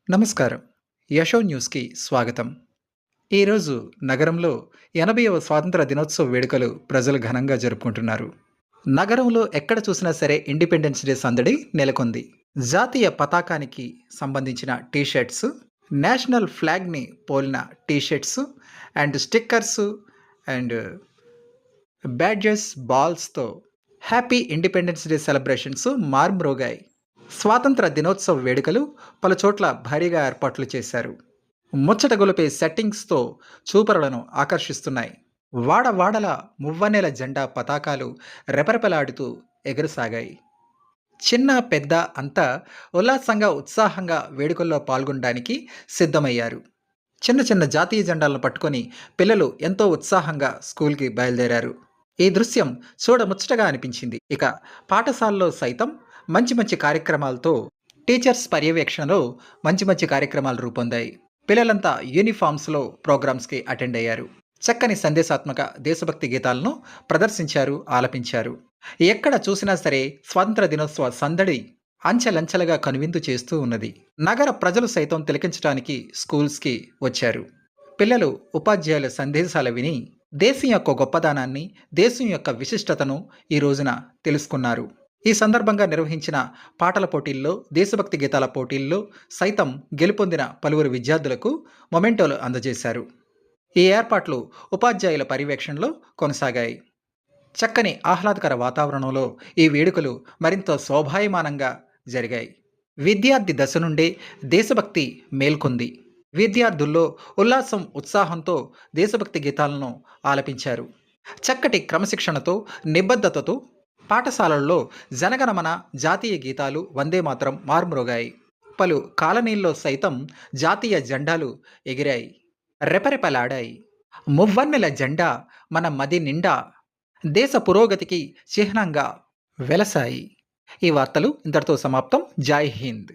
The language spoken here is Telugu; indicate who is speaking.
Speaker 1: నమస్కారం. యశో న్యూస్‌కి స్వాగతం. ఈరోజు నగరంలో 80వ స్వాతంత్ర దినోత్సవ వేడుకలు ప్రజలు ఘనంగా జరుపుకుంటున్నారు. నగరంలో ఎక్కడ చూసినా సరే ఇండిపెండెన్స్ డే సందడి నెలకొంది. జాతీయ పతాకానికి సంబంధించిన టీ షర్ట్స్, నేషనల్ ఫ్లాగ్‌ని పోలిన T shirts and stickers and badges, బాల్స్‌తో హ్యాపీ ఇండిపెండెన్స్ డే సెలబ్రేషన్స్ మార్మ్రోగాయి. స్వాతంత్ర దినోత్సవ వేడుకలు పలుచోట్ల భారీగా ఏర్పాట్లు చేశారు. ముచ్చట గొలిపే సెట్టింగ్స్‌తో చూపరులను ఆకర్షిస్తున్నాయి. వాడవాడల మువ్వన్నెల జెండా పతాకాలు రెపరెపలాడుతూ ఎగురసాగాయి. చిన్న, పెద్ద అంతా ఉల్లాసంగా, ఉత్సాహంగా వేడుకల్లో పాల్గొనడానికి సిద్ధమయ్యారు. చిన్న చిన్న జాతీయ జెండాలను పట్టుకొని పిల్లలు ఎంతో ఉత్సాహంగా స్కూల్‌కి బయలుదేరారు. ఈ దృశ్యం చూడముచ్చటగా అనిపించింది. ఇక పాఠశాలలో సైతం మంచి మంచి కార్యక్రమాలతో టీచర్స్ పర్యవేక్షణలో మంచి మంచి కార్యక్రమాలు రూపొందాయి. పిల్లలంతా యూనిఫామ్స్‌లో ప్రోగ్రామ్స్‌కి అటెండ్ అయ్యారు. చక్కని సందేశాత్మక దేశభక్తి గీతాలను ప్రదర్శించారు, ఆలపించారు. ఎక్కడ చూసినా సరే స్వాతంత్ర దినోత్సవ సందడి అంచెలంచెలుగా కనువిందు చేస్తూ ఉన్నది. నగర ప్రజలు సైతం తిలకించడానికి స్కూల్స్‌కి వచ్చారు. పిల్లలు ఉపాధ్యాయుల సందేశాలు విని దేశం యొక్క గొప్పదనాన్ని, దేశం యొక్క విశిష్టతను ఈ రోజున తెలుసుకున్నారు. ఈ సందర్భంగా నిర్వహించిన పాటల పోటీల్లో, దేశభక్తి గీతాల పోటీల్లో సైతం గెలుపొందిన పలువురు విద్యార్థులకు మొమెంటోలు అందజేశారు. ఈ ఏర్పాట్లు ఉపాధ్యాయుల పర్యవేక్షణలో కొనసాగాయి. చక్కని ఆహ్లాదకర వాతావరణంలో ఈ వేడుకలు మరింత శోభాయమానంగా జరిగాయి. విద్యార్థి దశ నుండే దేశభక్తి మేల్కొంది. విద్యార్థుల్లో ఉల్లాసం, ఉత్సాహంతో దేశభక్తి గీతాలను ఆలపించారు. చక్కటి క్రమశిక్షణతో, నిబద్ధతతో పాఠశాలల్లో జనగణమన, జాతీయ గీతాలు, వందే మాతరం మార్మ్రోగాయి. పలు కాలనీల్లో సైతం జాతీయ జెండాలు ఎగిరాయి, రెపరెపలాడాయి. మువ్వన్నెల జెండా మన మది నిండా దేశ పురోగతికి చిహ్నంగా వెలసాయి. ఈ వార్తలు ఇంతటితో సమాప్తం. జై హింద్.